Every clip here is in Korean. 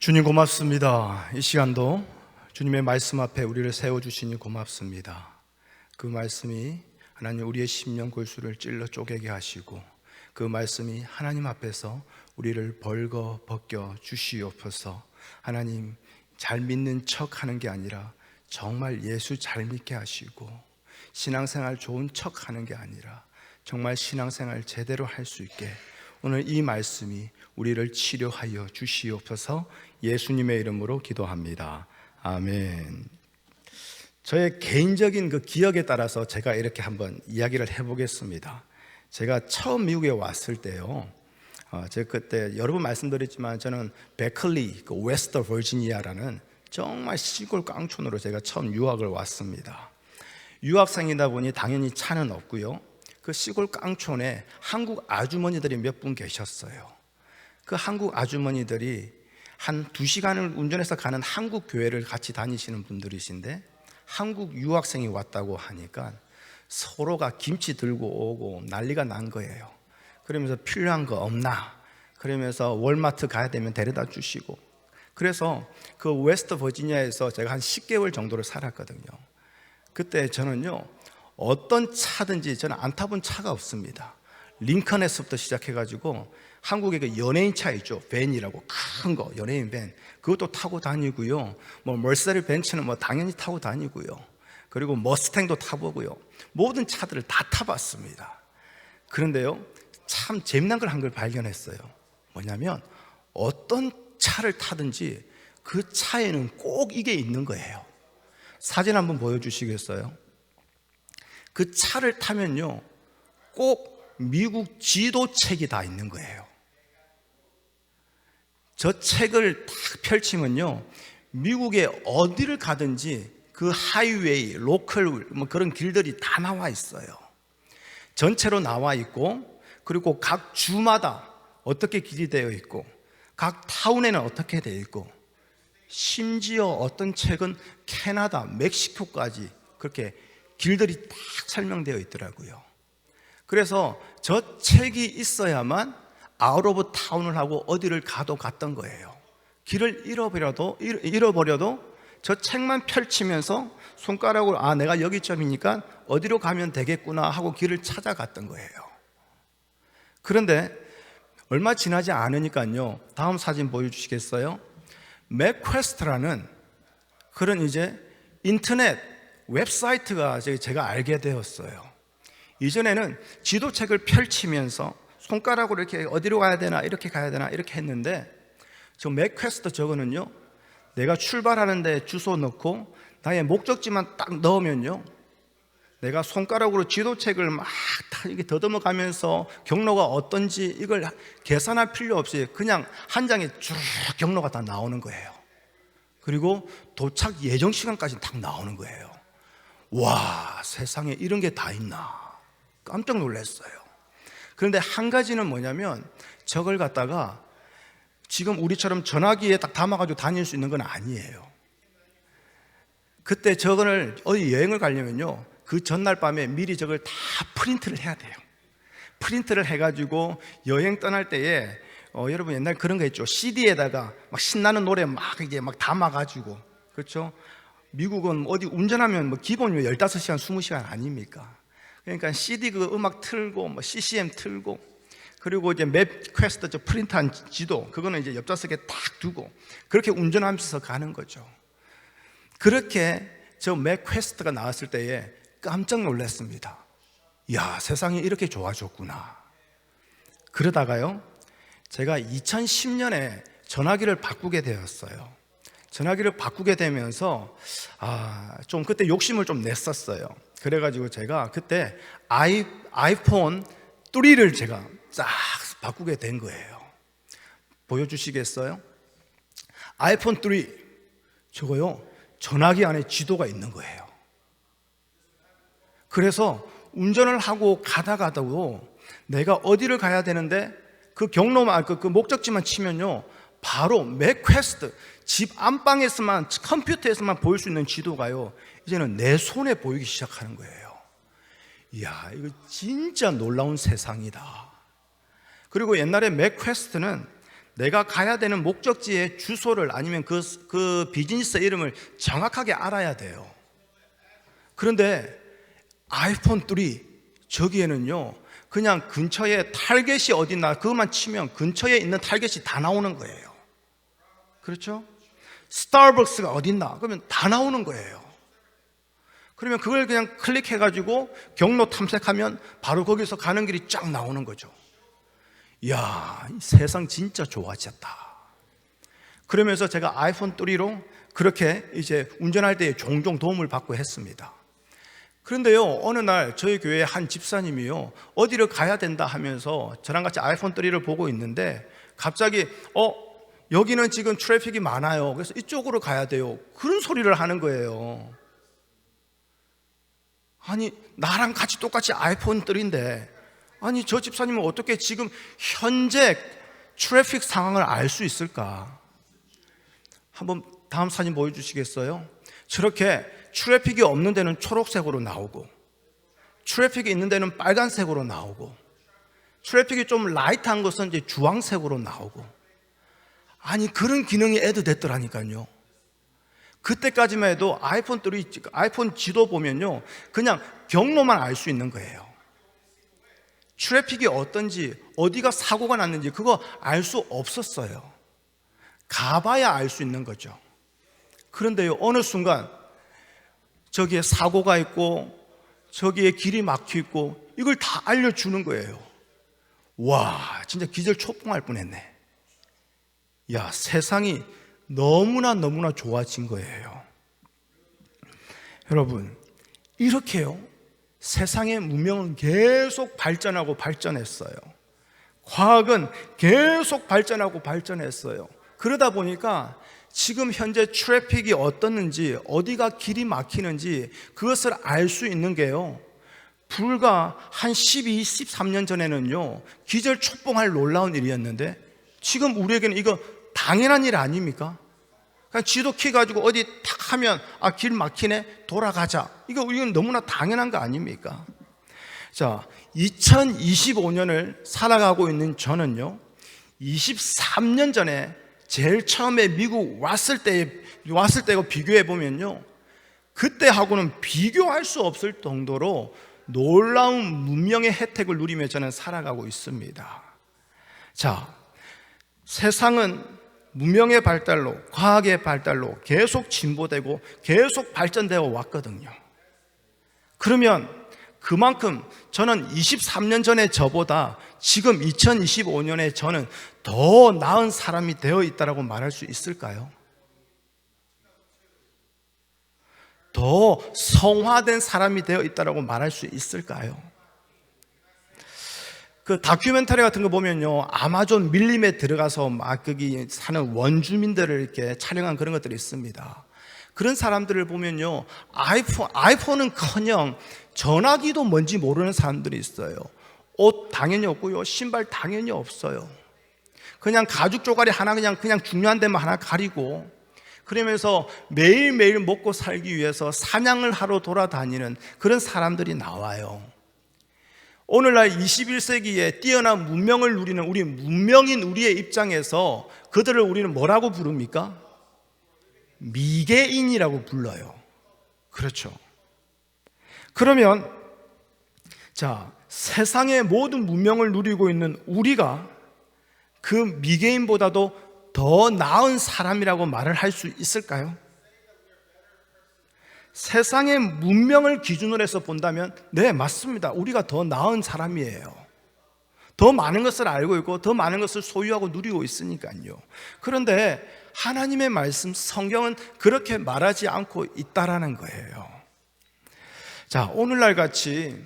주님 고맙습니다. 이 시간도 주님의 말씀 앞에 우리를 세워주시니 고맙습니다. 그 말씀이 하나님 우리의 심령 골수를 찔러 쪼개게 하시고 그 말씀이 하나님 앞에서 우리를 벌거 벗겨 주시옵소서. 하나님 잘 믿는 척 하는 게 아니라 정말 예수 잘 믿게 하시고 신앙생활 좋은 척 하는 게 아니라 정말 신앙생활 제대로 할 수 있게 오늘 이 말씀이 우리를 치료하여 주시옵소서. 예수님의 이름으로 기도합니다. 아멘. 저의 개인적인 그 기억에 따라서 제가 이렇게 한번 이야기를 해보겠습니다. 제가 처음 미국에 왔을 때요, 제가 그때 여러 번 말씀드렸지만 저는 베클리, 그 웨스트 버지니아라는 정말 시골 깡촌으로 제가 처음 유학을 왔습니다. 유학생이다 보니 당연히 차는 없고요, 그 시골 깡촌에 한국 아주머니들이 몇 분 계셨어요. 그 한국 아주머니들이 한 2시간을 운전해서 가는 한국 교회를 같이 다니시는 분들이신데 한국 유학생이 왔다고 하니까 서로가 김치 들고 오고 난리가 난 거예요. 그러면서 필요한 거 없나? 그러면서 월마트 가야 되면 데려다 주시고, 그래서 그 웨스트 버지니아에서 제가 한 10개월 정도를 살았거든요. 그때 저는요, 어떤 차든지 저는 안 타본 차가 없습니다. 링컨에서부터 시작해가지고 한국의 그 연예인 차 있죠, 밴이라고 큰 거, 연예인 밴, 그것도 타고 다니고요, 뭐 머세디 벤츠는 뭐 당연히 타고 다니고요, 그리고 머스탱도 타보고요, 모든 차들을 다 타봤습니다. 그런데요, 참 재미난 걸 한 걸 발견했어요. 뭐냐면 어떤 차를 타든지 그 차에는 꼭 이게 있는 거예요. 사진 한번 보여주시겠어요? 그 차를 타면요, 꼭 미국 지도책이 다 있는 거예요. 저 책을 딱 펼치면요, 미국에 어디를 가든지 그 하이웨이, 로컬 뭐 그런 길들이 다 나와 있어요. 전체로 나와 있고, 그리고 각 주마다 어떻게 길이 되어 있고, 각 타운에는 어떻게 되어 있고, 심지어 어떤 책은 캐나다, 멕시코까지 그렇게 길들이 딱 설명되어 있더라고요. 그래서 저 책이 있어야만 아웃 오브 타운을 하고 어디를 가도 갔던 거예요. 길을 잃어버려도 저 책만 펼치면서 손가락으로 내가 여기쯤이니까 어디로 가면 되겠구나 하고 길을 찾아갔던 거예요. 그런데 얼마 지나지 않으니까요, 다음 사진 보여주시겠어요? 맥퀘스트라는 그런 이제 인터넷 웹사이트가 제가 알게 되었어요. 이전에는 지도책을 펼치면서 손가락으로 이렇게 어디로 가야 되나, 이렇게 가야 되나, 이렇게 했는데 저 맥퀘스트 저거는요, 내가 출발하는데 주소 넣고 나의 목적지만 딱 넣으면요, 내가 손가락으로 지도책을 막 이렇게 더듬어 가면서 경로가 어떤지 이걸 계산할 필요 없이 그냥 한 장에 쭉 경로가 다 나오는 거예요. 그리고 도착 예정 시간까지 딱 나오는 거예요. 와, 세상에 이런 게 다 있나 깜짝 놀랐어요. 그런데 한 가지는 뭐냐면 저걸 갖다가 지금 우리처럼 전화기에 딱 담아가지고 다닐 수 있는 건 아니에요. 그때 저거를 어디 여행을 가려면요, 그 전날 밤에 미리 저걸 다 프린트를 해야 돼요. 프린트를 해가지고 여행 떠날 때에 여러분 옛날 그런 거 있죠, CD에다가 막 신나는 노래 막 이제 막 담아가지고, 그렇죠? 미국은 어디 운전하면 뭐 기본 15시간, 20시간 아닙니까? 그러니까 CD 그 음악 틀고, 뭐 CCM 틀고, 그리고 이제 맵 퀘스트 저 프린트한 지도, 그거는 이제 옆좌석에 딱 두고 그렇게 운전하면서 가는 거죠. 그렇게 저 맵 퀘스트가 나왔을 때에 깜짝 놀랐습니다. 이야, 세상이 이렇게 좋아졌구나. 그러다가요, 제가 2010년에 전화기를 바꾸게 되었어요. 전화기를 바꾸게 되면서 좀 그때 욕심을 좀 냈었어요. 그래가지고 제가 그때 아이폰 3를 제가 싹 바꾸게 된 거예요. 보여주시겠어요? 아이폰 3 저거요, 전화기 안에 지도가 있는 거예요. 그래서 운전을 하고 가다가도 내가 어디를 가야 되는데 그 경로만, 그 목적지만 치면요, 바로 맥퀘스트, 집 안방에서만, 컴퓨터에서만 보일 수 있는 지도가요, 이제는 내 손에 보이기 시작하는 거예요. 이야, 이거 진짜 놀라운 세상이다. 그리고 옛날에 맥퀘스트는 내가 가야 되는 목적지의 주소를 아니면 그 비즈니스 이름을 정확하게 알아야 돼요. 그런데 아이폰 3 저기에는요, 그냥 근처에 타겟이 어딨나 그것만 치면 근처에 있는 타겟이 다 나오는 거예요. 그렇죠? 스타벅스가 어딨나 그러면 다 나오는 거예요. 그러면 그걸 그냥 클릭해가지고 경로 탐색하면 바로 거기서 가는 길이 쫙 나오는 거죠. 이야, 세상 진짜 좋아졌다. 그러면서 제가 아이폰 3로 그렇게 이제 운전할 때 종종 도움을 받고 했습니다. 그런데요, 어느 날 저희 교회 한 집사님이요, 어디를 가야 된다 하면서 저랑 같이 아이폰 3를 보고 있는데 갑자기 여기는 지금 트래픽이 많아요, 그래서 이쪽으로 가야 돼요, 그런 소리를 하는 거예요. 아니, 나랑 같이 똑같이 아이폰 3인데 아니, 저 집사님은 어떻게 지금 현재 트래픽 상황을 알 수 있을까? 한번 다음 사진 보여주시겠어요? 저렇게 트래픽이 없는 데는 초록색으로 나오고, 트래픽이 있는 데는 빨간색으로 나오고, 트래픽이 좀 라이트한 것은 이제 주황색으로 나오고. 아니, 그런 기능이 애드 됐더라니까요. 그때까지만 해도 아이폰 지도 보면요, 그냥 경로만 알 수 있는 거예요. 트래픽이 어떤지, 어디가 사고가 났는지 그거 알 수 없었어요. 가봐야 알 수 있는 거죠. 그런데요, 어느 순간 저기에 사고가 있고 저기에 길이 막혀 있고 이걸 다 알려주는 거예요. 와, 진짜 기절 초풍할 뻔했네. 야, 세상이 너무나 좋아진 거예요. 여러분, 이렇게요, 세상의 문명은 계속 발전하고 발전했어요. 과학은 계속 발전하고 발전했어요. 그러다 보니까 지금 현재 트래픽이 어떻는지, 어디가 길이 막히는지 그것을 알 수 있는 게요, 불과 한 12, 13년 전에는요 기절 초봉할 놀라운 일이었는데 지금 우리에게는 이거 당연한 일 아닙니까? 그냥 지도 키 가지고 어디 탁 하면 길 막히네, 돌아가자. 이건 너무나 당연한 거 아닙니까? 자, 2025년을 살아가고 있는 저는요, 23년 전에 제일 처음에 미국 왔을 때하고 비교해 보면요, 그때하고는 비교할 수 없을 정도로 놀라운 문명의 혜택을 누리며 저는 살아가고 있습니다. 자, 세상은 문명의 발달로, 과학의 발달로 계속 진보되고 계속 발전되어 왔거든요. 그러면 그만큼 저는 23년 전에 저보다 지금 2025년에 저는 더 나은 사람이 되어 있다고 말할 수 있을까요? 더 성화된 사람이 되어 있다고 말할 수 있을까요? 그 다큐멘터리 같은 거 보면요, 아마존 밀림에 들어가서 막 거기 사는 원주민들을 이렇게 촬영한 그런 것들이 있습니다. 그런 사람들을 보면요, 아이폰은커녕 전화기도 뭔지 모르는 사람들이 있어요. 옷 당연히 없고요, 신발 당연히 없어요. 그냥 가죽 조가리 하나 그냥 중요한 데만 하나 가리고, 그러면서 매일매일 먹고 살기 위해서 사냥을 하러 돌아다니는 그런 사람들이 나와요. 오늘날 21세기에 뛰어난 문명을 누리는 우리 문명인 우리의 입장에서 그들을 우리는 뭐라고 부릅니까? 미개인이라고 불러요. 그렇죠. 그러면 자, 세상의 모든 문명을 누리고 있는 우리가 그 미개인보다도 더 나은 사람이라고 말을 할 수 있을까요? 세상의 문명을 기준으로 해서 본다면 네, 맞습니다. 우리가 더 나은 사람이에요. 더 많은 것을 알고 있고 더 많은 것을 소유하고 누리고 있으니까요. 그런데 하나님의 말씀, 성경은 그렇게 말하지 않고 있다라는 거예요. 자, 오늘날 같이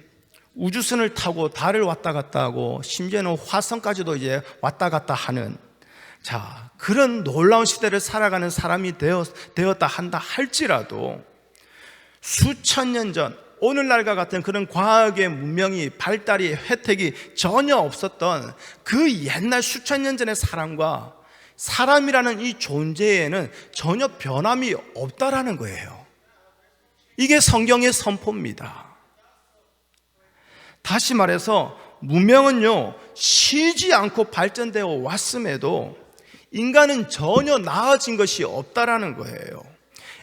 우주선을 타고 달을 왔다 갔다 하고 심지어는 화성까지도 이제 왔다 갔다 하는, 자, 그런 놀라운 시대를 살아가는 사람이 되었다 한다 할지라도 수천 년 전, 오늘날과 같은 그런 과학의 문명이 발달이 혜택이 전혀 없었던 그 옛날 수천 년 전의 사람과 사람이라는 이 존재에는 전혀 변함이 없다라는 거예요. 이게 성경의 선포입니다. 다시 말해서 문명은요, 쉬지 않고 발전되어 왔음에도 인간은 전혀 나아진 것이 없다라는 거예요.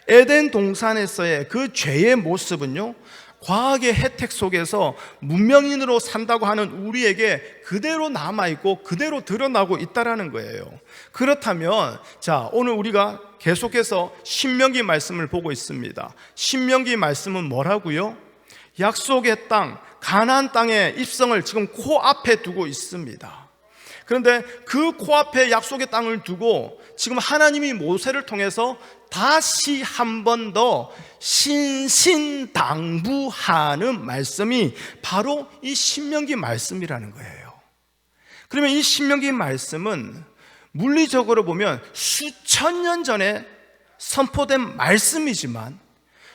에덴 동산에서의 그 죄의 모습은요, 과학의 혜택 속에서 문명인으로 산다고 하는 우리에게 그대로 남아있고 그대로 드러나고 있다라는 거예요. 그렇다면 자, 오늘 우리가 계속해서 신명기 말씀을 보고 있습니다. 신명기 말씀은 뭐라고요? 약속의 땅, 가나안 땅의 입성을 지금 코앞에 두고 있습니다. 그런데 그 코앞에 약속의 땅을 두고 지금 하나님이 모세를 통해서 다시 한 번 더 신신당부하는 말씀이 바로 이 신명기 말씀이라는 거예요. 그러면 이 신명기 말씀은 물리적으로 보면 수천 년 전에 선포된 말씀이지만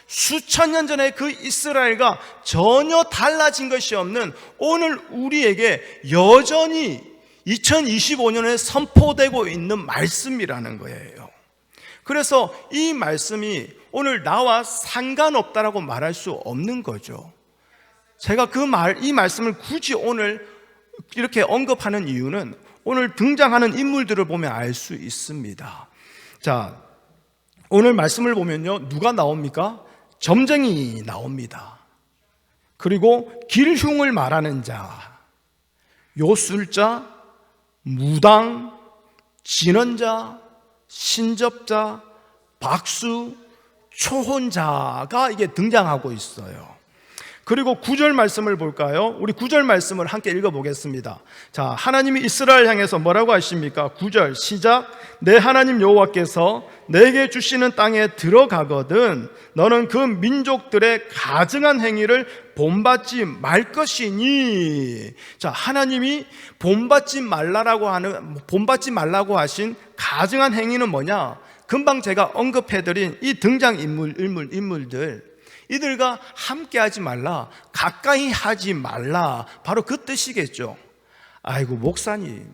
수천 년 전에 그 이스라엘과 전혀 달라진 것이 없는 오늘 우리에게 여전히 2025년에 선포되고 있는 말씀이라는 거예요. 그래서 이 말씀이 오늘 나와 상관없다라고 말할 수 없는 거죠. 제가 이 말씀을 굳이 오늘 이렇게 언급하는 이유는 오늘 등장하는 인물들을 보면 알 수 있습니다. 자, 오늘 말씀을 보면요, 누가 나옵니까? 점쟁이 나옵니다. 그리고 길흉을 말하는 자, 요술자, 무당, 진언자, 신접자, 박수, 초혼자가 이게 등장하고 있어요. 그리고 9절 말씀을 볼까요? 우리 9절 말씀을 함께 읽어보겠습니다. 자, 하나님이 이스라엘 향해서 뭐라고 하십니까? 9절 시작. 내 하나님 여호와께서 내게 주시는 땅에 들어가거든 너는 그 민족들의 가증한 행위를 본받지 말 것이니. 자, 하나님이 본받지 말라고 하신 가증한 행위는 뭐냐? 금방 제가 언급해드린 이 등장인물들, 이들과 함께 하지 말라, 가까이 하지 말라, 바로 그 뜻이겠죠. 아이고 목사님,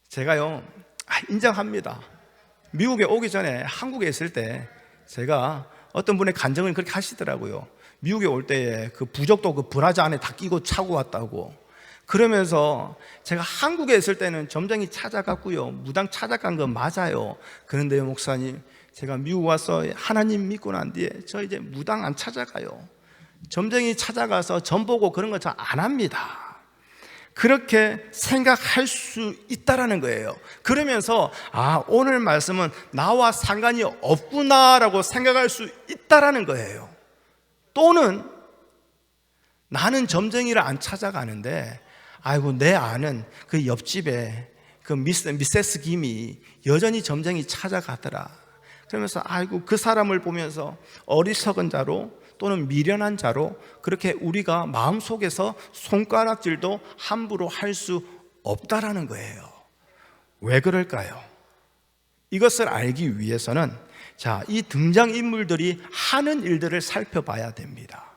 제가요 인정합니다. 미국에 오기 전에 한국에 있을 때 제가 어떤 분의 간증을 그렇게 하시더라고요. 미국에 올 때에 그 부적도 그 브라자 안에 다 끼고 차고 왔다고. 그러면서 제가 한국에 있을 때는 점쟁이 찾아갔고요, 무당 찾아간 건 맞아요. 그런데요 목사님, 제가 미국 와서 하나님 믿고 난 뒤에 저 이제 무당 안 찾아가요. 점쟁이 찾아가서 점 보고 그런 거 잘 안 합니다. 그렇게 생각할 수 있다라는 거예요. 그러면서 오늘 말씀은 나와 상관이 없구나라고 생각할 수 있다라는 거예요. 또는 나는 점쟁이를 안 찾아가는데 아이고 내 아는 그 옆집에 그 미세스 김이 여전히 점쟁이 찾아가더라. 그러면서 아이고 그 사람을 보면서 어리석은 자로 또는 미련한 자로 그렇게 우리가 마음속에서 손가락질도 함부로 할 수 없다라는 거예요. 왜 그럴까요? 이것을 알기 위해서는 자, 이 등장인물들이 하는 일들을 살펴봐야 됩니다.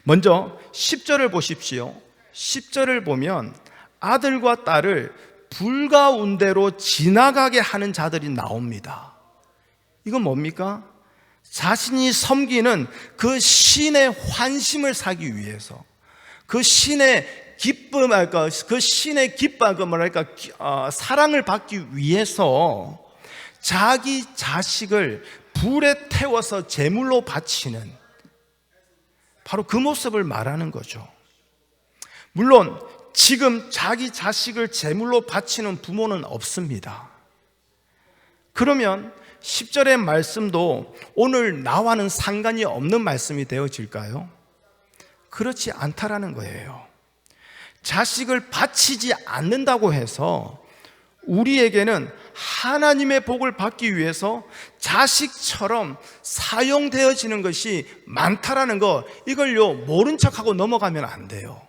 먼저 10절을 보십시오. 10절을 보면 아들과 딸을 불 가운데로 지나가게 하는 자들이 나옵니다. 이건 뭡니까? 자신이 섬기는 그 신의 환심을 사기 위해서, 그 신의 기쁨, 그 신의 사랑을 받기 위해서 자기 자식을 불에 태워서 제물로 바치는 바로 그 모습을 말하는 거죠. 물론 지금 자기 자식을 제물로 바치는 부모는 없습니다. 그러면 10절의 말씀도 오늘 나와는 상관이 없는 말씀이 되어질까요? 그렇지 않다라는 거예요. 자식을 바치지 않는다고 해서 우리에게는 하나님의 복을 받기 위해서 자식처럼 사용되어지는 것이 많다라는 거, 이걸요 모른 척하고 넘어가면 안 돼요.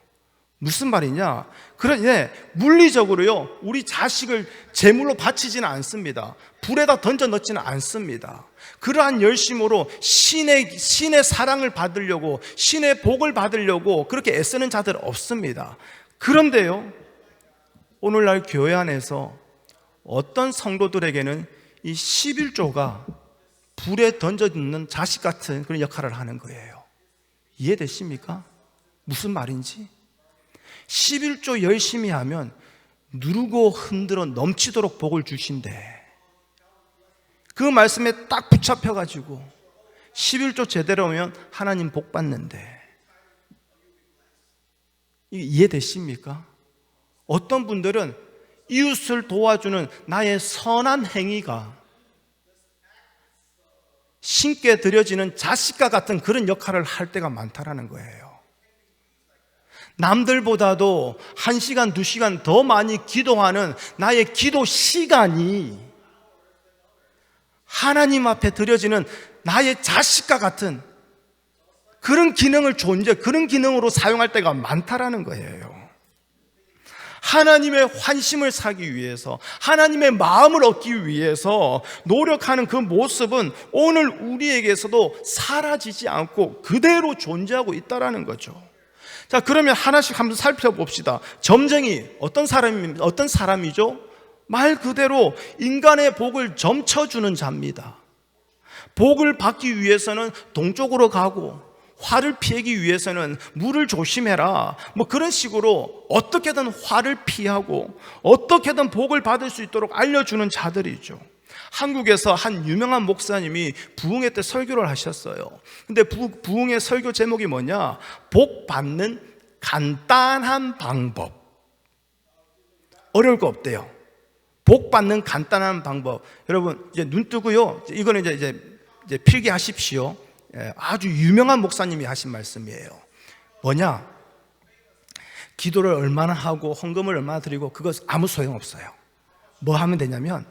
무슨 말이냐? 그러니 물리적으로요 우리 자식을 제물로 바치지는 않습니다. 불에다 던져 넣지는 않습니다. 그러한 열심으로 신의 사랑을 받으려고, 신의 복을 받으려고 그렇게 애쓰는 자들 없습니다. 그런데요, 오늘날 교회 안에서 어떤 성도들에게는 이 11조가 불에 던져 넣는 자식 같은 그런 역할을 하는 거예요. 이해되십니까? 무슨 말인지? 11조 열심히 하면 누르고 흔들어 넘치도록 복을 주신대. 그 말씀에 딱 붙잡혀가지고 11조 제대로 오면 하나님 복 받는데, 이해되십니까? 어떤 분들은 이웃을 도와주는 나의 선한 행위가 신께 드려지는 자식과 같은 그런 역할을 할 때가 많다라는 거예요. 남들보다도 1시간, 2시간 더 많이 기도하는 나의 기도 시간이 하나님 앞에 드려지는 나의 자식과 같은 그런 그런 기능으로 사용할 때가 많다라는 거예요. 하나님의 환심을 사기 위해서, 하나님의 마음을 얻기 위해서 노력하는 그 모습은 오늘 우리에게서도 사라지지 않고 그대로 존재하고 있다라는 거죠. 자, 그러면 하나씩 한번 살펴봅시다. 점쟁이, 어떤 사람이죠? 말 그대로 인간의 복을 점쳐주는 자입니다. 복을 받기 위해서는 동쪽으로 가고, 화를 피하기 위해서는 물을 조심해라, 뭐 그런 식으로 어떻게든 화를 피하고 어떻게든 복을 받을 수 있도록 알려주는 자들이죠. 한국에서 한 유명한 목사님이 부흥회 때 설교를 하셨어요. 근데 부흥회 설교 제목이 뭐냐? 복 받는 간단한 방법. 어려울 거 없대요. 복 받는 간단한 방법. 여러분 이제 눈 뜨고요, 이거는 이제 필기하십시오. 아주 유명한 목사님이 하신 말씀이에요. 뭐냐? 기도를 얼마나 하고 헌금을 얼마나 드리고 그거 아무 소용없어요. 뭐 하면 되냐면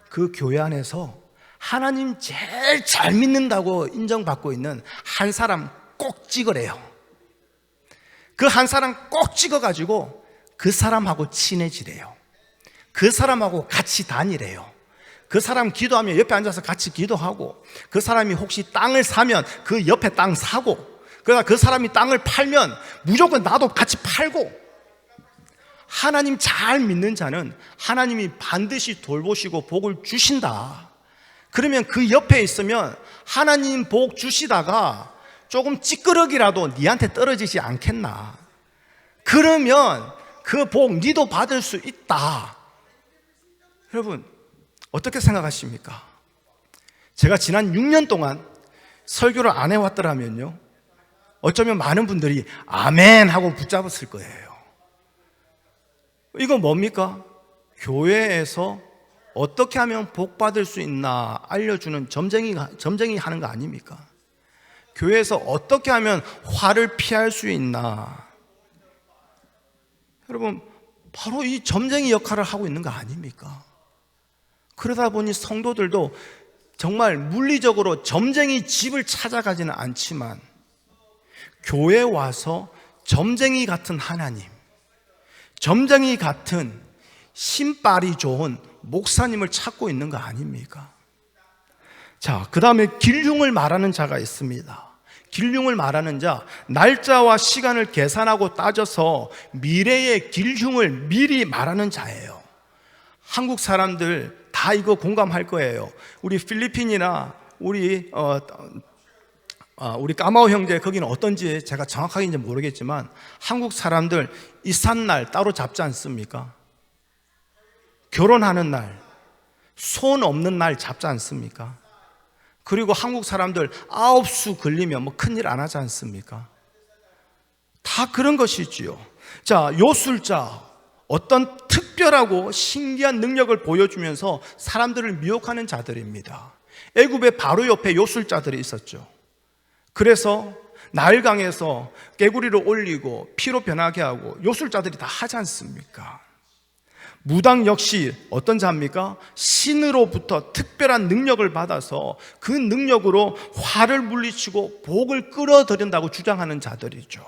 그 교회 안에서 하나님 제일 잘 믿는다고 인정받고 있는 한 사람 꼭 찍으래요. 그 한 사람 꼭 찍어가지고 그 사람하고 친해지래요. 그 사람하고 같이 다니래요. 그 사람 기도하면 옆에 앉아서 같이 기도하고, 그 사람이 혹시 땅을 사면 그 옆에 땅 사고, 그러다 그 사람이 땅을 팔면 무조건 나도 같이 팔고. 하나님 잘 믿는 자는 하나님이 반드시 돌보시고 복을 주신다. 그러면 그 옆에 있으면 하나님 복 주시다가 조금 찌끄러기라도 니한테 떨어지지 않겠나. 그러면 그 복 니도 받을 수 있다. 여러분 어떻게 생각하십니까? 제가 지난 6년 동안 설교를 안 해왔더라면요, 어쩌면 많은 분들이 아멘 하고 붙잡았을 거예요. 이건 뭡니까? 교회에서 어떻게 하면 복 받을 수 있나 알려주는 점쟁이 하는 거 아닙니까? 교회에서 어떻게 하면 화를 피할 수 있나. 여러분 바로 이 점쟁이 역할을 하고 있는 거 아닙니까? 그러다 보니 성도들도 정말 물리적으로 점쟁이 집을 찾아가지는 않지만 교회에 와서 점쟁이 같은 하나님, 점쟁이 같은 신발이 좋은 목사님을 찾고 있는 거 아닙니까? 자, 그 다음에 길흉을 말하는 자가 있습니다. 길흉을 말하는 자, 날짜와 시간을 계산하고 따져서 미래의 길흉을 미리 말하는 자예요. 한국 사람들 다 이거 공감할 거예요. 우리 필리핀이나 우리 까마오 형제 거기는 어떤지 제가 정확하게 이제 모르겠지만 한국 사람들 이삿날 따로 잡지 않습니까? 결혼하는 날, 손 없는 날 잡지 않습니까? 그리고 한국 사람들 9수 걸리면 뭐 큰일 안 하지 않습니까? 다 그런 것이지요. 자, 요술자, 어떤 특별하고 신기한 능력을 보여주면서 사람들을 미혹하는 자들입니다. 애굽의 바로 옆에 요술자들이 있었죠. 그래서 나일강에서 개구리를 올리고 피로 변하게 하고 요술자들이 다 하지 않습니까? 무당 역시 어떤 자입니까? 신으로부터 특별한 능력을 받아서 그 능력으로 화를 물리치고 복을 끌어들인다고 주장하는 자들이죠.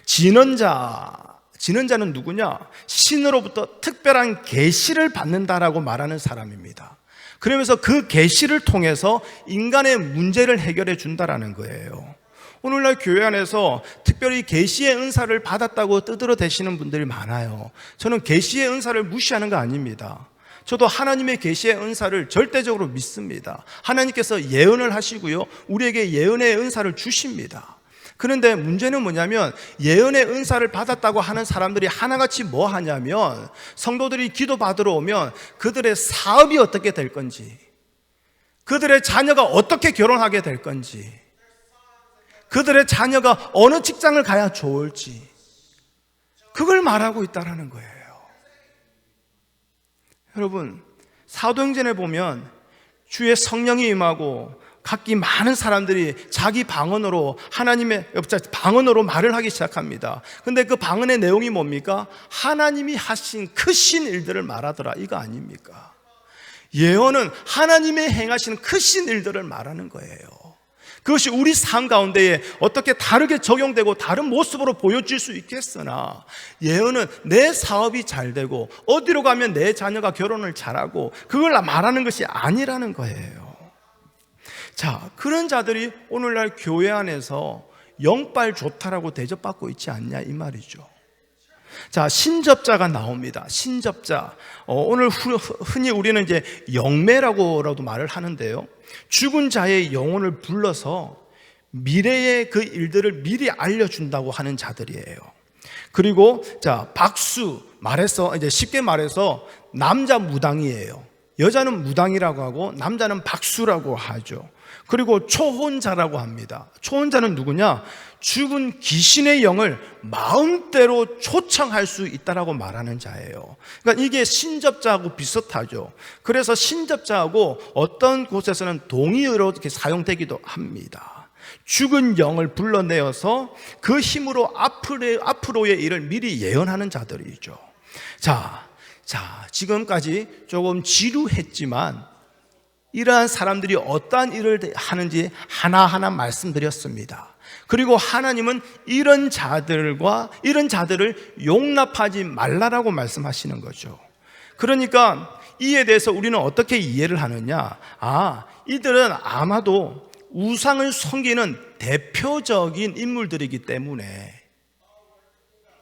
진언자는 누구냐? 신으로부터 특별한 계시를 받는다라고 말하는 사람입니다. 그러면서 그 계시를 통해서 인간의 문제를 해결해 준다라는 거예요. 오늘날 교회 안에서 특별히 계시의 은사를 받았다고 떠들어대시는 분들이 많아요. 저는 계시의 은사를 무시하는 거 아닙니다. 저도 하나님의 계시의 은사를 절대적으로 믿습니다. 하나님께서 예언을 하시고요, 우리에게 예언의 은사를 주십니다. 그런데 문제는 뭐냐면 예언의 은사를 받았다고 하는 사람들이 하나같이 뭐 하냐면 성도들이 기도 받으러 오면 그들의 사업이 어떻게 될 건지, 그들의 자녀가 어떻게 결혼하게 될 건지, 그들의 자녀가 어느 직장을 가야 좋을지, 그걸 말하고 있다는 거예요. 여러분, 사도행전에 보면 주의 성령이 임하고 각기 많은 사람들이 자기 방언으로 하나님의 방언으로 말을 하기 시작합니다. 근데 그 방언의 내용이 뭡니까? 하나님이 하신 크신 일들을 말하더라, 이거 아닙니까? 예언은 하나님의 행하시는 크신 일들을 말하는 거예요. 그것이 우리 삶 가운데에 어떻게 다르게 적용되고 다른 모습으로 보여질 수 있겠으나, 예언은 내 사업이 잘 되고 어디로 가면 내 자녀가 결혼을 잘하고 그걸 말하는 것이 아니라는 거예요. 자, 그런 자들이 오늘날 교회 안에서 영빨 좋다라고 대접받고 있지 않냐 이 말이죠. 자, 신접자가 나옵니다. 신접자. 오늘 흔히 우리는 이제 영매라고라도 말을 하는데요. 죽은 자의 영혼을 불러서 미래의 그 일들을 미리 알려준다고 하는 자들이에요. 그리고 자, 박수 말해서 이제 쉽게 말해서 남자 무당이에요. 여자는 무당이라고 하고 남자는 박수라고 하죠. 그리고 초혼자라고 합니다. 초혼자는 누구냐? 죽은 귀신의 영을 마음대로 초청할 수 있다라고 말하는 자예요. 그러니까 이게 신접자하고 비슷하죠. 그래서 신접자하고 어떤 곳에서는 동의어로 이렇게 사용되기도 합니다. 죽은 영을 불러내어서 그 힘으로 앞으로의 일을 미리 예언하는 자들이죠. 자, 지금까지 조금 지루했지만 이러한 사람들이 어떠한 일을 하는지 하나하나 말씀드렸습니다. 그리고 하나님은 이런 자들을 용납하지 말라라고 말씀하시는 거죠. 그러니까 이에 대해서 우리는 어떻게 이해를 하느냐? 이들은 아마도 우상을 섬기는 대표적인 인물들이기 때문에,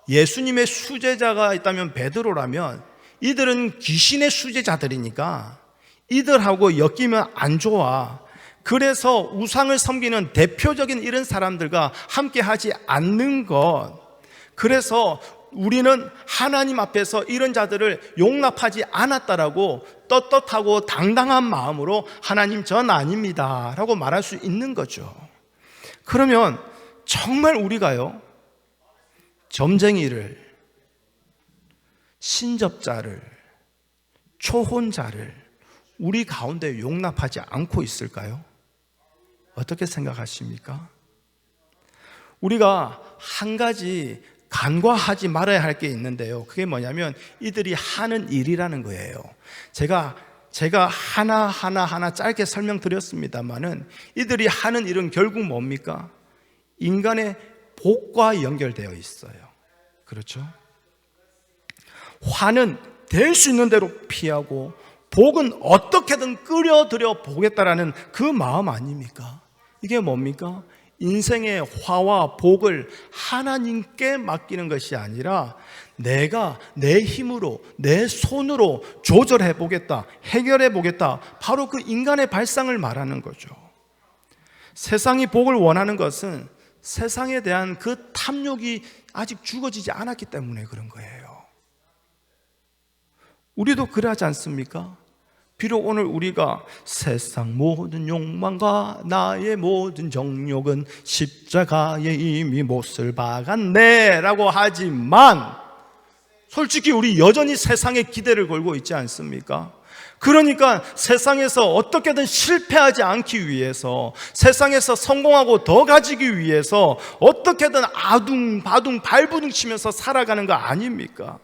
예수님의 수제자가 있다면 베드로라면 이들은 귀신의 수제자들이니까 이들하고 엮이면 안 좋아. 그래서 우상을 섬기는 대표적인 이런 사람들과 함께 하지 않는 것. 그래서 우리는 하나님 앞에서 이런 자들을 용납하지 않았다라고 떳떳하고 당당한 마음으로 하나님 전 아닙니다 라고 말할 수 있는 거죠. 그러면 정말 우리가요, 점쟁이를, 신접자를, 초혼자를 우리 가운데 용납하지 않고 있을까요? 어떻게 생각하십니까? 우리가 한 가지 간과하지 말아야 할 게 있는데요. 그게 뭐냐면 이들이 하는 일이라는 거예요. 제가 하나 짧게 설명드렸습니다만은 이들이 하는 일은 결국 뭡니까? 인간의 복과 연결되어 있어요. 그렇죠? 화는 될 수 있는 대로 피하고 복은 어떻게든 끌어들여 보겠다라는 그 마음 아닙니까? 이게 뭡니까? 인생의 화와 복을 하나님께 맡기는 것이 아니라 내가 내 힘으로, 내 손으로 조절해 보겠다, 해결해 보겠다, 바로 그 인간의 발상을 말하는 거죠. 세상이 복을 원하는 것은 세상에 대한 그 탐욕이 아직 죽어지지 않았기 때문에 그런 거예요. 우리도 그러하지 않습니까? 비록 오늘 우리가 세상 모든 욕망과 나의 모든 정욕은 십자가에 이미 못을 박았네 라고 하지만 솔직히 우리 여전히 세상에 기대를 걸고 있지 않습니까? 그러니까 세상에서 어떻게든 실패하지 않기 위해서, 세상에서 성공하고 더 가지기 위해서 어떻게든 아둥바둥 발부둥 치면서 살아가는 거 아닙니까?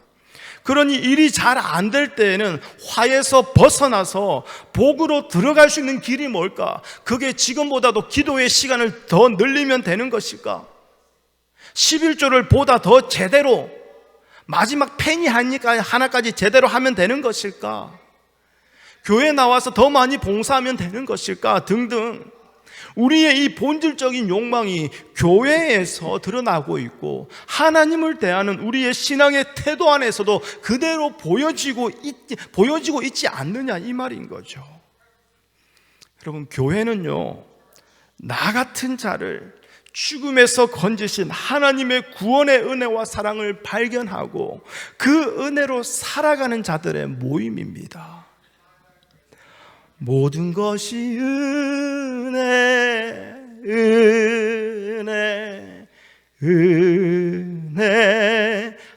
그러니 일이 잘 안 될 때에는 화에서 벗어나서 복으로 들어갈 수 있는 길이 뭘까? 그게 지금보다도 기도의 시간을 더 늘리면 되는 것일까? 11조를 보다 더 제대로, 마지막 펜이 하나까지 제대로 하면 되는 것일까? 교회 나와서 더 많이 봉사하면 되는 것일까? 등등. 우리의 이 본질적인 욕망이 교회에서 드러나고 있고 하나님을 대하는 우리의 신앙의 태도 안에서도 그대로 보여지고 있지 않느냐 이 말인 거죠. 여러분, 교회는요, 나 같은 자를 죽음에서 건지신 하나님의 구원의 은혜와 사랑을 발견하고 그 은혜로 살아가는 자들의 모임입니다. 모든 것이 은혜, 은혜, 은혜,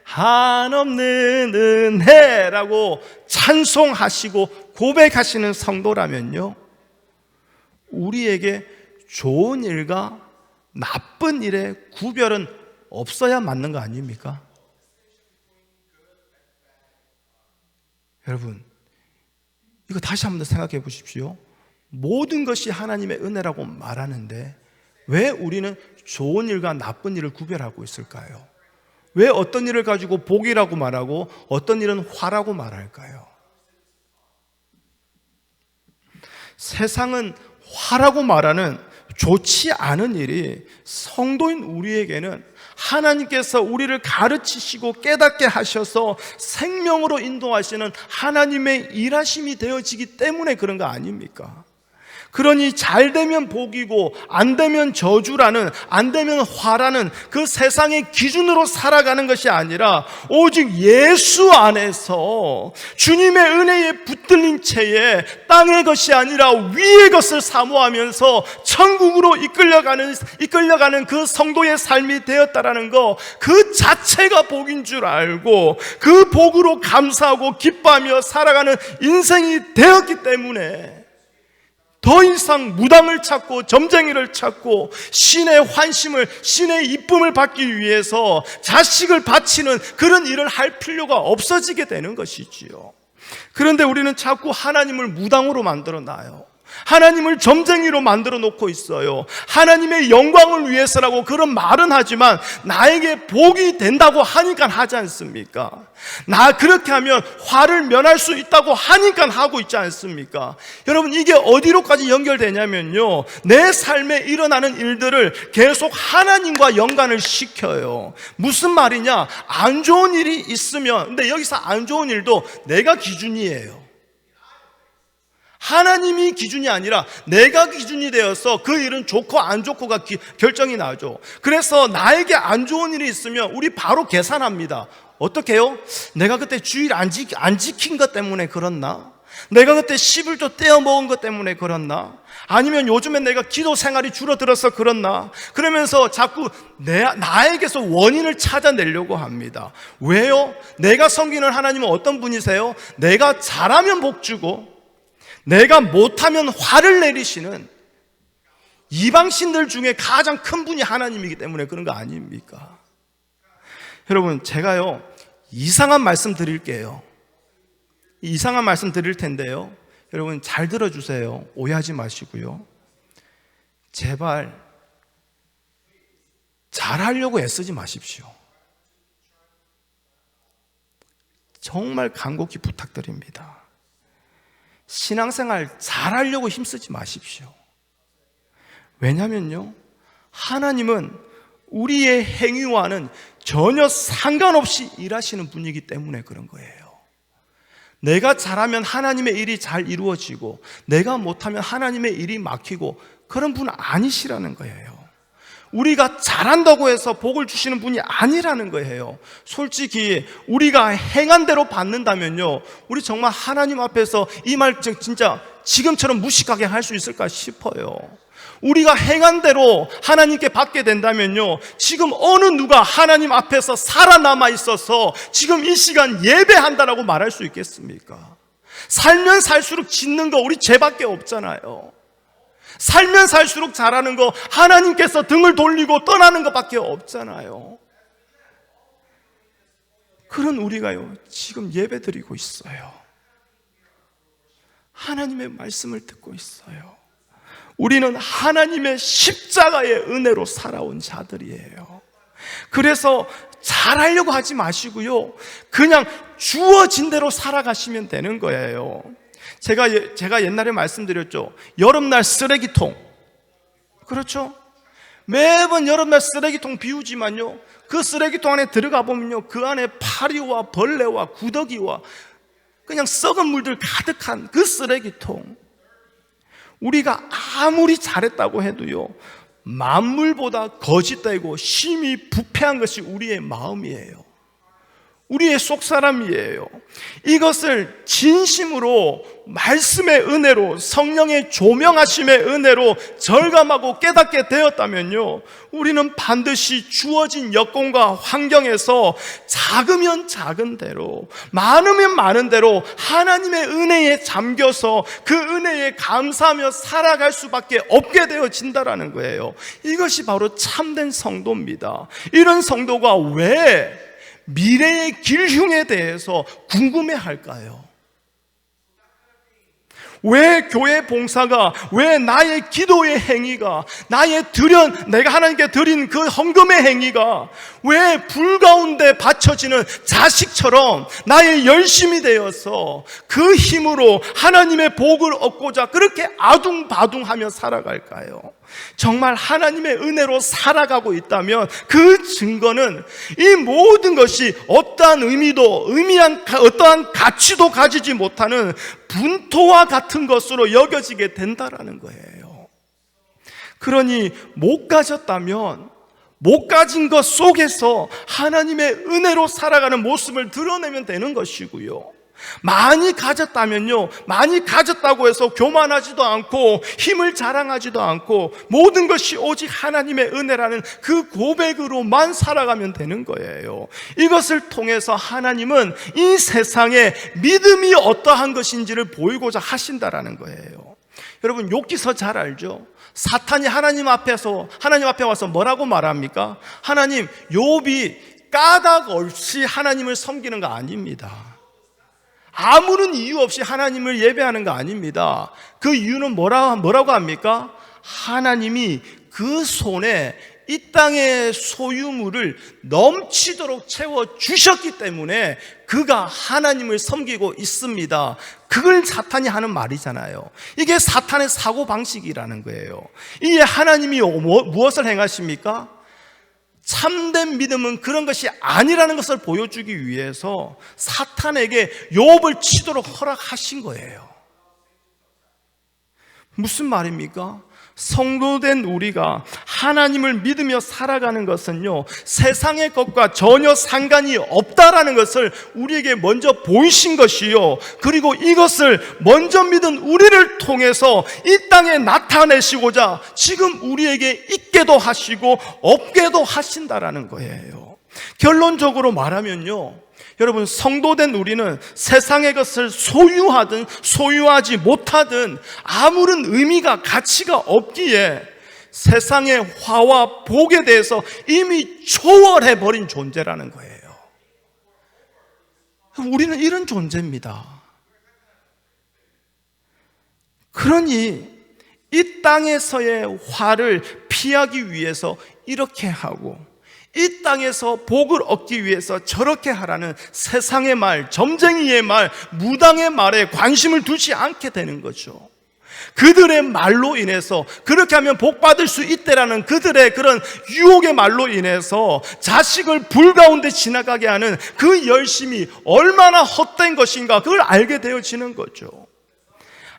한없는 은혜라고 찬송하시고 고백하시는 성도라면요, 우리에게 좋은 일과 나쁜 일의 구별은 없어야 맞는 거 아닙니까? 여러분, 이거 다시 한번 더 생각해 보십시오. 모든 것이 하나님의 은혜라고 말하는데 왜 우리는 좋은 일과 나쁜 일을 구별하고 있을까요? 왜 어떤 일을 가지고 복이라고 말하고 어떤 일은 화라고 말할까요? 세상은 화라고 말하는 좋지 않은 일이 성도인 우리에게는 하나님께서 우리를 가르치시고 깨닫게 하셔서 생명으로 인도하시는 하나님의 일하심이 되어지기 때문에 그런 거 아닙니까? 그러니 잘 되면 복이고 안 되면 저주라는, 안 되면 화라는 그 세상의 기준으로 살아가는 것이 아니라 오직 예수 안에서 주님의 은혜에 붙들린 채에 땅의 것이 아니라 위의 것을 사모하면서 천국으로 이끌려가는 그 성도의 삶이 되었다라는 거, 그 자체가 복인 줄 알고 그 복으로 감사하고 기뻐하며 살아가는 인생이 되었기 때문에 더 이상 무당을 찾고 점쟁이를 찾고 신의 환심을, 신의 이쁨을 받기 위해서 자식을 바치는 그런 일을 할 필요가 없어지게 되는 것이지요. 그런데 우리는 자꾸 하나님을 무당으로 만들어 놔요. 하나님을 점쟁이로 만들어 놓고 있어요. 하나님의 영광을 위해서라고 그런 말은 하지만 나에게 복이 된다고 하니까 하지 않습니까? 나 그렇게 하면 화를 면할 수 있다고 하니까 하고 있지 않습니까? 여러분, 이게 어디로까지 연결되냐면요, 내 삶에 일어나는 일들을 계속 하나님과 연관을 시켜요. 무슨 말이냐? 안 좋은 일이 있으면, 근데 여기서 안 좋은 일도 내가 기준이에요. 하나님이 기준이 아니라 내가 기준이 되어서 그 일은 좋고 안 좋고가 결정이 나죠. 그래서 나에게 안 좋은 일이 있으면 우리 바로 계산합니다. 어떻게 해요? 내가 그때 주일 안 지킨 것 때문에 그렇나? 내가 그때 11조 떼어 먹은 것 때문에 그렇나? 아니면 요즘엔 내가 기도 생활이 줄어들어서 그렇나? 그러면서 자꾸 나에게서 원인을 찾아내려고 합니다. 왜요? 내가 섬기는 하나님은 어떤 분이세요? 내가 잘하면 복 주고 내가 못하면 화를 내리시는 이방신들 중에 가장 큰 분이 하나님이기 때문에 그런 거 아닙니까? 여러분, 제가요 이상한 말씀 드릴게요. 이상한 말씀 드릴 텐데요, 여러분 잘 들어주세요. 오해하지 마시고요. 제발 잘하려고 애쓰지 마십시오. 정말 간곡히 부탁드립니다. 신앙생활 잘하려고 힘쓰지 마십시오. 왜냐면요, 하나님은 우리의 행위와는 전혀 상관없이 일하시는 분이기 때문에 그런 거예요. 내가 잘하면 하나님의 일이 잘 이루어지고 내가 못하면 하나님의 일이 막히고 그런 분은 아니시라는 거예요. 우리가 잘한다고 해서 복을 주시는 분이 아니라는 거예요. 솔직히 우리가 행한 대로 받는다면요, 우리 정말 하나님 앞에서 이 말 진짜 지금처럼 무식하게 할 수 있을까 싶어요. 우리가 행한 대로 하나님께 받게 된다면요, 지금 어느 누가 하나님 앞에서 살아남아 있어서 지금 이 시간 예배한다라고 말할 수 있겠습니까? 살면 살수록 짓는 거 우리 죄밖에 없잖아요. 살면 살수록 잘하는 거 하나님께서 등을 돌리고 떠나는 것밖에 없잖아요. 그런 우리가요 지금 예배 드리고 있어요. 하나님의 말씀을 듣고 있어요. 우리는 하나님의 십자가의 은혜로 살아온 자들이에요. 그래서 잘하려고 하지 마시고요, 그냥 주어진 대로 살아가시면 되는 거예요. 제가 옛날에 말씀드렸죠. 여름날 쓰레기통, 그렇죠? 매번 여름날 쓰레기통 비우지만요, 그 쓰레기통 안에 들어가 보면요, 그 안에 파리와 벌레와 구더기와 그냥 썩은 물들 가득한 그 쓰레기통, 우리가 아무리 잘했다고 해도요 만물보다 거짓되고 심히 부패한 것이 우리의 마음이에요. 우리의 속사람이에요. 이것을 진심으로 말씀의 은혜로, 성령의 조명하심의 은혜로 절감하고 깨닫게 되었다면요, 우리는 반드시 주어진 여건과 환경에서 작으면 작은 대로, 많으면 많은 대로 하나님의 은혜에 잠겨서 그 은혜에 감사하며 살아갈 수밖에 없게 되어진다라는 거예요. 이것이 바로 참된 성도입니다. 이런 성도가 왜 미래의 길흉에 대해서 궁금해할까요? 왜 교회 봉사가, 왜 나의 기도의 행위가, 나의 내가 하나님께 드린 그 헌금의 행위가 왜 불 가운데 바쳐지는 자식처럼 나의 열심이 되어서 그 힘으로 하나님의 복을 얻고자 그렇게 아둥바둥하며 살아갈까요? 정말 하나님의 은혜로 살아가고 있다면 그 증거는 이 모든 것이 어떠한 의미도, 어떠한 가치도 가지지 못하는 분토와 같은 것으로 여겨지게 된다라는 거예요. 그러니 못 가졌다면 못 가진 것 속에서 하나님의 은혜로 살아가는 모습을 드러내면 되는 것이고요, 많이 가졌다면요, 많이 가졌다고 해서 교만하지도 않고 힘을 자랑하지도 않고 모든 것이 오직 하나님의 은혜라는 그 고백으로만 살아가면 되는 거예요. 이것을 통해서 하나님은 이 세상에 믿음이 어떠한 것인지를 보이고자 하신다라는 거예요. 여러분, 욥기서 잘 알죠? 사탄이 하나님 앞에 와서 뭐라고 말합니까? 하나님, 욥이 까닭 없이 하나님을 섬기는 거 아닙니다. 아무런 이유 없이 하나님을 예배하는 거 아닙니다. 그 이유는 뭐라고 합니까? 하나님이 그 손에 이 땅의 소유물을 넘치도록 채워주셨기 때문에 그가 하나님을 섬기고 있습니다. 그걸 사탄이 하는 말이잖아요. 이게 사탄의 사고방식이라는 거예요. 이게 하나님이 무엇을 행하십니까? 참된 믿음은 그런 것이 아니라는 것을 보여주기 위해서 사탄에게 욥을 치도록 허락하신 거예요. 무슨 말입니까? 성도된 우리가 하나님을 믿으며 살아가는 것은요, 세상의 것과 전혀 상관이 없다라는 것을 우리에게 먼저 보이신 것이요, 그리고 이것을 먼저 믿은 우리를 통해서 이 땅에 나타내시고자 지금 우리에게 있게도 하시고 없게도 하신다라는 거예요. 결론적으로 말하면요, 여러분, 성도된 우리는 세상의 것을 소유하든 소유하지 못하든 아무런 의미가, 가치가 없기에 세상의 화와 복에 대해서 이미 초월해버린 존재라는 거예요. 우리는 이런 존재입니다. 그러니 이 땅에서의 화를 피하기 위해서 이렇게 하고, 이 땅에서 복을 얻기 위해서 저렇게 하라는 세상의 말, 점쟁이의 말, 무당의 말에 관심을 두지 않게 되는 거죠. 그들의 말로 인해서 그렇게 하면 복 받을 수 있다라는 그들의 그런 유혹의 말로 인해서 자식을 불 가운데 지나가게 하는 그 열심이 얼마나 헛된 것인가, 그걸 알게 되어지는 거죠.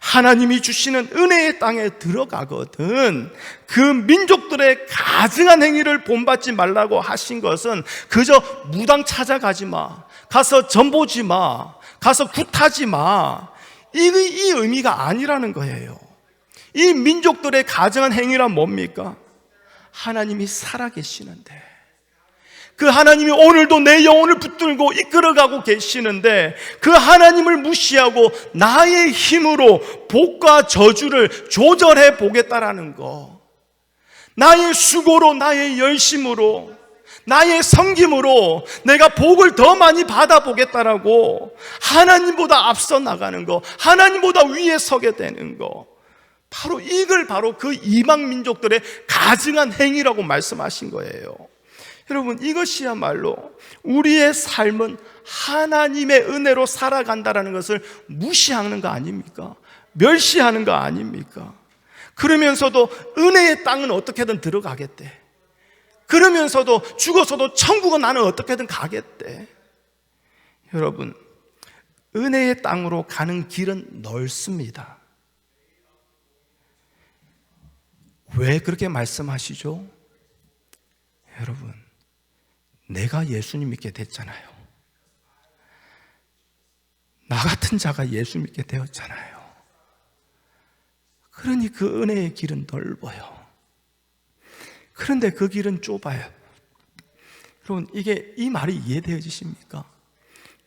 하나님이 주시는 은혜의 땅에 들어가거든 그 민족들의 가증한 행위를 본받지 말라고 하신 것은 그저 무당 찾아가지 마, 가서 전보지 마, 가서 굿하지 마, 이 의미가 아니라는 거예요. 이 민족들의 가증한 행위란 뭡니까? 하나님이 살아계시는데, 그 하나님이 오늘도 내 영혼을 붙들고 이끌어가고 계시는데 그 하나님을 무시하고 나의 힘으로 복과 저주를 조절해 보겠다라는 거, 나의 수고로, 나의 열심으로, 나의 섬김으로 내가 복을 더 많이 받아보겠다라고 하나님보다 앞서 나가는 거, 하나님보다 위에 서게 되는 거, 이걸 바로 그 이방 민족들의 가증한 행위라고 말씀하신 거예요. 여러분, 이것이야말로 우리의 삶은 하나님의 은혜로 살아간다는 것을 무시하는 거 아닙니까? 멸시하는 거 아닙니까? 그러면서도 은혜의 땅은 어떻게든 들어가겠대. 그러면서도 죽어서도 천국은 나는 어떻게든 가겠대. 여러분, 은혜의 땅으로 가는 길은 넓습니다. 왜 그렇게 말씀하시죠? 여러분, 내가 예수님 믿게 됐잖아요. 나 같은 자가 예수 믿게 되었잖아요. 그러니 그 은혜의 길은 넓어요. 그런데 그 길은 좁아요. 여러분, 이 말이 이해되어지십니까?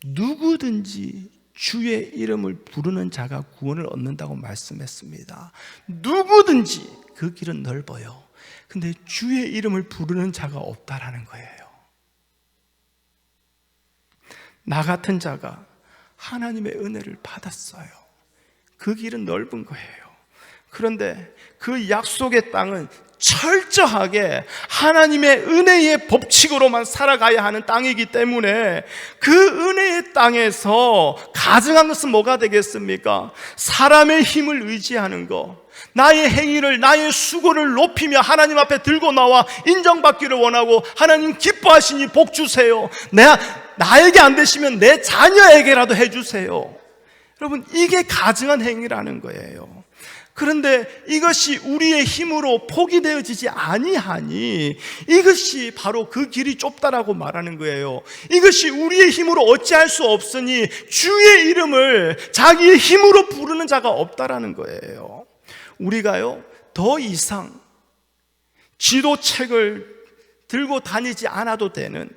누구든지 주의 이름을 부르는 자가 구원을 얻는다고 말씀했습니다. 누구든지 그 길은 넓어요. 근데 주의 이름을 부르는 자가 없다라는 거예요. 나 같은 자가 하나님의 은혜를 받았어요. 그 길은 넓은 거예요. 그런데 그 약속의 땅은 철저하게 하나님의 은혜의 법칙으로만 살아가야 하는 땅이기 때문에 그 은혜의 땅에서 가증한 것은 뭐가 되겠습니까? 사람의 힘을 의지하는 것, 나의 행위를, 나의 수고를 높이며 하나님 앞에 들고 나와 인정받기를 원하고, 하나님 기뻐하시니 복 주세요, 나에게 안 되시면 내 자녀에게라도 해주세요. 여러분, 이게 가증한 행위라는 거예요. 그런데 이것이 우리의 힘으로 포기되어지지 아니하니 이것이 바로 그 길이 좁다라고 말하는 거예요. 이것이 우리의 힘으로 어찌할 수 없으니 주의 이름을 자기의 힘으로 부르는 자가 없다라는 거예요. 우리가요, 더 이상 지도책을 들고 다니지 않아도 되는,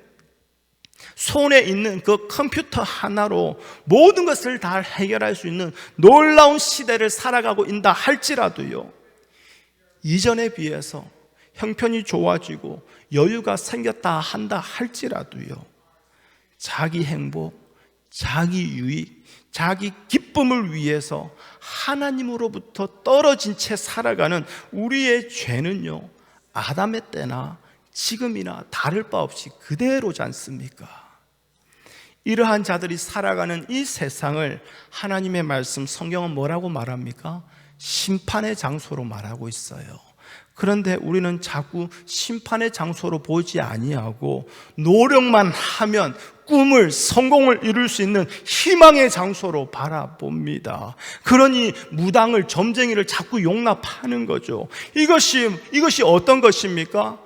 손에 있는 그 컴퓨터 하나로 모든 것을 다 해결할 수 있는 놀라운 시대를 살아가고 있다 할지라도요, 이전에 비해서 형편이 좋아지고 여유가 생겼다 한다 할지라도요, 자기 행복, 자기 유익, 자기 기쁨을 위해서 하나님으로부터 떨어진 채 살아가는 우리의 죄는요, 아담의 때나 지금이나 다를 바 없이 그대로지 않습니까? 이러한 자들이 살아가는 이 세상을 하나님의 말씀, 성경은 뭐라고 말합니까? 심판의 장소로 말하고 있어요. 그런데 우리는 자꾸 심판의 장소로 보지 아니하고 노력만 하면 꿈을, 성공을 이룰 수 있는 희망의 장소로 바라봅니다. 그러니 무당을, 점쟁이를 자꾸 용납하는 거죠. 이것이 어떤 것입니까?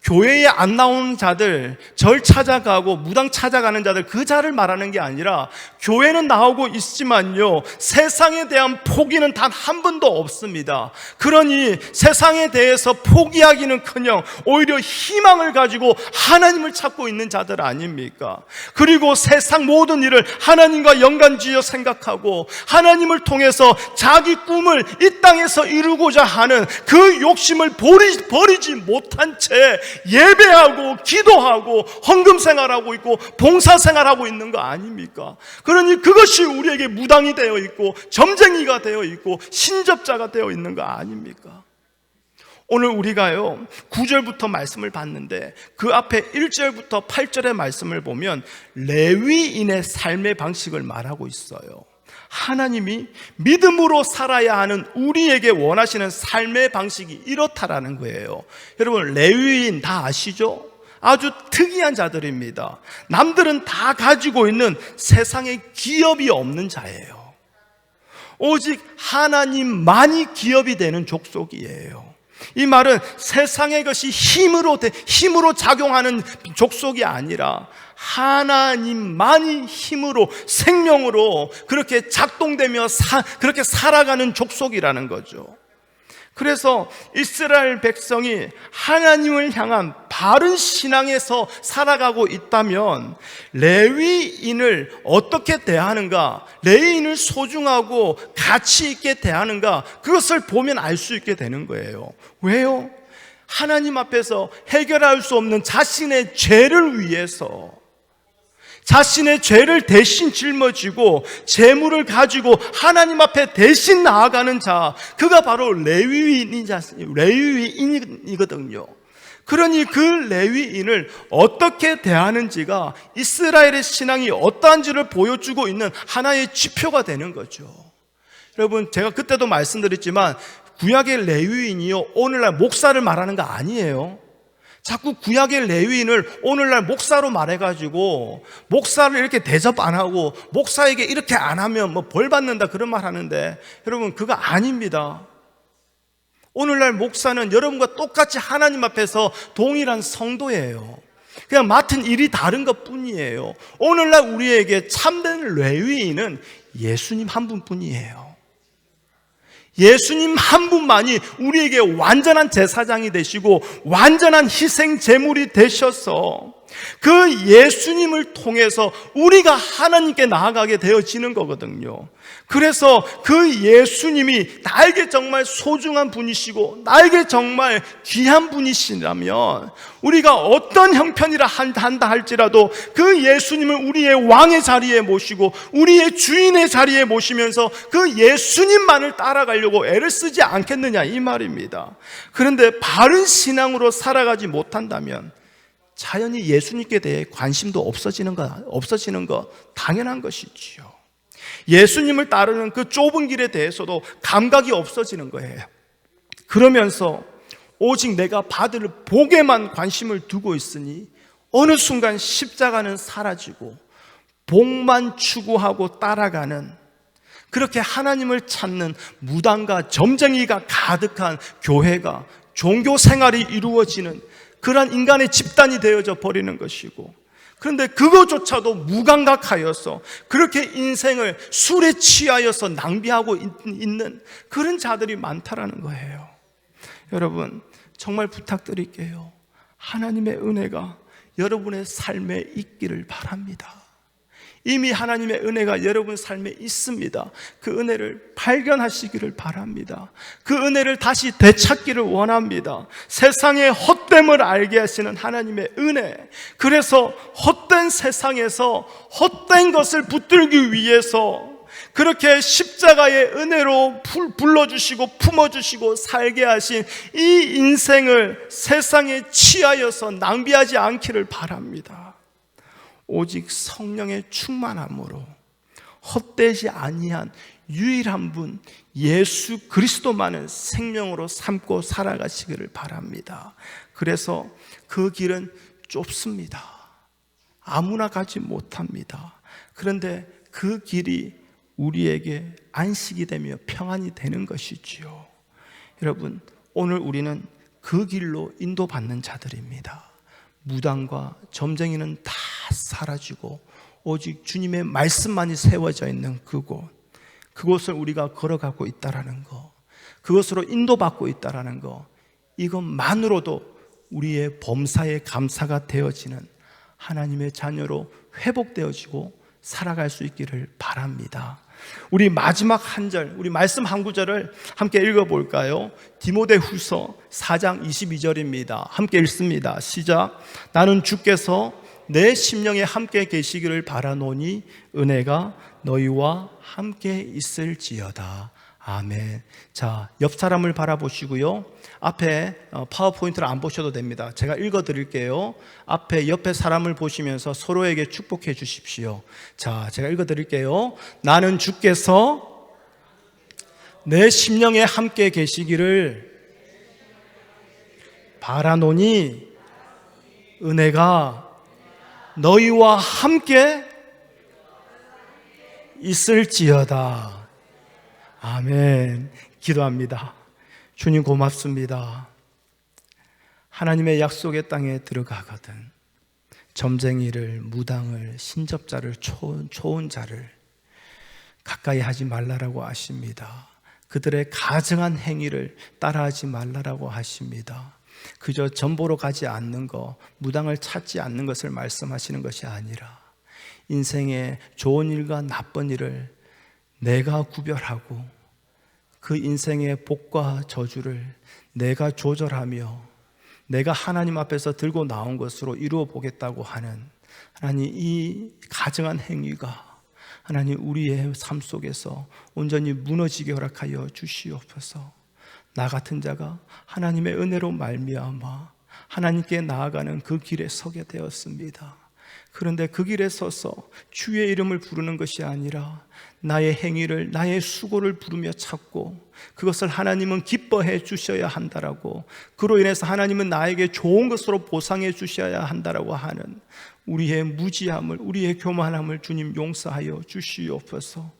교회에 안 나오는 자들, 절 찾아가고 무당 찾아가는 자들, 그 자를 말하는 게 아니라, 교회는 나오고 있지만요, 세상에 대한 포기는 단 한 번도 없습니다. 그러니 세상에 대해서 포기하기는커녕 오히려 희망을 가지고 하나님을 찾고 있는 자들 아닙니까? 그리고 세상 모든 일을 하나님과 연관지어 생각하고 하나님을 통해서 자기 꿈을 이 땅에서 이루고자 하는 그 욕심을 버리지 못한 채 예배하고 기도하고 헌금 생활하고 있고 봉사 생활하고 있는 거 아닙니까? 그러니 그것이 우리에게 무당이 되어 있고 점쟁이가 되어 있고 신접자가 되어 있는 거 아닙니까? 오늘 우리가요, 9절부터 말씀을 봤는데 그 앞에 1절부터 8절의 말씀을 보면 레위인의 삶의 방식을 말하고 있어요. 하나님이 믿음으로 살아야 하는 우리에게 원하시는 삶의 방식이 이렇다라는 거예요. 여러분, 레위인 다 아시죠? 아주 특이한 자들입니다. 남들은 다 가지고 있는 세상에 기업이 없는 자예요. 오직 하나님만이 기업이 되는 족속이에요. 이 말은 세상의 것이 힘으로 작용하는 족속이 아니라 하나님만이 힘으로, 생명으로 그렇게 작동되며 그렇게 살아가는 족속이라는 거죠. 그래서 이스라엘 백성이 하나님을 향한 바른 신앙에서 살아가고 있다면 레위인을 어떻게 대하는가, 레위인을 소중하고 가치 있게 대하는가, 그것을 보면 알 수 있게 되는 거예요. 왜요? 하나님 앞에서 해결할 수 없는 자신의 죄를 위해서, 자신의 죄를 대신 짊어지고 재물을 가지고 하나님 앞에 대신 나아가는 자, 그가 바로 레위인이거든요. 그러니 그 레위인을 어떻게 대하는지가 이스라엘의 신앙이 어떠한지를 보여주고 있는 하나의 지표가 되는 거죠. 여러분, 제가 그때도 말씀드렸지만 구약의 레위인이요, 오늘날 목사를 말하는 거 아니에요. 자꾸 구약의 레위인을 오늘날 목사로 말해가지고 목사를 이렇게 대접 안 하고 목사에게 이렇게 안 하면 뭐 벌 받는다 그런 말 하는데, 여러분, 그거 아닙니다. 오늘날 목사는 여러분과 똑같이 하나님 앞에서 동일한 성도예요. 그냥 맡은 일이 다른 것 뿐이에요. 오늘날 우리에게 참된 레위인은 예수님 한 분뿐이에요. 예수님 한 분만이 우리에게 완전한 제사장이 되시고 완전한 희생 제물이 되셔서 그 예수님을 통해서 우리가 하나님께 나아가게 되어지는 거거든요. 그래서 그 예수님이 나에게 정말 소중한 분이시고 나에게 정말 귀한 분이시라면 우리가 어떤 형편이라 한다 할지라도 그 예수님을 우리의 왕의 자리에 모시고 우리의 주인의 자리에 모시면서 그 예수님만을 따라가려고 애를 쓰지 않겠느냐 이 말입니다. 그런데 바른 신앙으로 살아가지 못한다면 자연히 예수님께 대해 관심도 없어지는 거 당연한 것이지요. 예수님을 따르는 그 좁은 길에 대해서도 감각이 없어지는 거예요. 그러면서 오직 내가 받을 복에만 관심을 두고 있으니 어느 순간 십자가는 사라지고 복만 추구하고 따라가는, 그렇게 하나님을 찾는 무당과 점쟁이가 가득한 교회가, 종교 생활이 이루어지는 그러한 인간의 집단이 되어져 버리는 것이고, 그런데 그것조차도 무감각하여서 그렇게 인생을 술에 취하여서 낭비하고 있는 그런 자들이 많다라는 거예요. 여러분, 정말 부탁드릴게요. 하나님의 은혜가 여러분의 삶에 있기를 바랍니다. 이미 하나님의 은혜가 여러분 삶에 있습니다. 그 은혜를 발견하시기를 바랍니다. 그 은혜를 다시 되찾기를 원합니다. 세상의 헛됨을 알게 하시는 하나님의 은혜, 그래서 헛된 세상에서 헛된 것을 붙들기 위해서 그렇게 십자가의 은혜로 불러주시고 품어주시고 살게 하신 이 인생을 세상에 취하여서 낭비하지 않기를 바랍니다. 오직 성령의 충만함으로 헛되지 아니한 유일한 분 예수 그리스도만을 생명으로 삼고 살아가시기를 바랍니다. 그래서 그 길은 좁습니다. 아무나 가지 못합니다. 그런데 그 길이 우리에게 안식이 되며 평안이 되는 것이지요. 여러분, 오늘 우리는 그 길로 인도받는 자들입니다. 무당과 점쟁이는 다 사라지고 오직 주님의 말씀만이 세워져 있는 그곳을 우리가 걸어가고 있다라는 거, 그것으로 인도받고 있다라는 거, 이것만으로도 우리의 범사에 감사가 되어지는 하나님의 자녀로 회복되어지고 살아갈 수 있기를 바랍니다. 우리 마지막 한 절, 우리 말씀 한 구절을 함께 읽어볼까요? 디모데후서 4장 22절입니다. 함께 읽습니다. 시작. 나는 주께서 내 심령에 함께 계시기를 바라노니 은혜가 너희와 함께 있을지어다. 아멘. 자, 옆 사람을 바라보시고요. 앞에 파워포인트를 안 보셔도 됩니다. 제가 읽어드릴게요. 앞에 옆에 사람을 보시면서 서로에게 축복해 주십시오. 자, 제가 읽어드릴게요. 나는 주께서 내 심령에 함께 계시기를 바라노니 은혜가 너희와 함께 있을지어다. 아멘. 기도합니다. 주님 고맙습니다. 하나님의 약속의 땅에 들어가거든 점쟁이를, 무당을, 신접자를, 초혼자를 가까이 하지 말라라고 하십니다. 그들의 가증한 행위를 따라하지 말라라고 하십니다. 그저 전보로 가지 않는 것, 무당을 찾지 않는 것을 말씀하시는 것이 아니라 인생의 좋은 일과 나쁜 일을 내가 구별하고 그 인생의 복과 저주를 내가 조절하며 내가 하나님 앞에서 들고 나온 것으로 이루어 보겠다고 하는 하나님, 이 가증한 행위가 하나님 우리의 삶 속에서 온전히 무너지게 허락하여 주시옵소서. 나 같은 자가 하나님의 은혜로 말미암아 하나님께 나아가는 그 길에 서게 되었습니다. 그런데 그 길에 서서 주의 이름을 부르는 것이 아니라 나의 행위를, 나의 수고를 부르며 찾고 그것을 하나님은 기뻐해 주셔야 한다라고, 그로 인해서 하나님은 나에게 좋은 것으로 보상해 주셔야 한다라고 하는 우리의 무지함을, 우리의 교만함을 주님 용서하여 주시옵소서.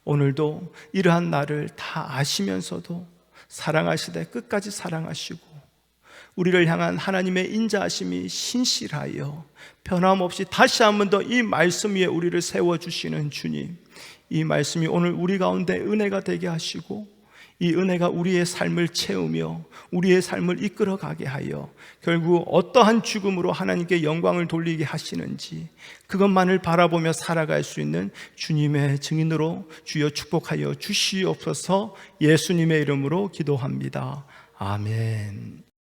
오늘도 이러한 나를 다 아시면서도 사랑하시되 끝까지 사랑하시고 우리를 향한 하나님의 인자하심이 신실하여 변함없이 다시 한 번 더 이 말씀 위에 우리를 세워주시는 주님, 이 말씀이 오늘 우리 가운데 은혜가 되게 하시고 이 은혜가 우리의 삶을 채우며 우리의 삶을 이끌어가게 하여 결국 어떠한 죽음으로 하나님께 영광을 돌리게 하시는지 그것만을 바라보며 살아갈 수 있는 주님의 증인으로 주여 축복하여 주시옵소서. 예수님의 이름으로 기도합니다. 아멘.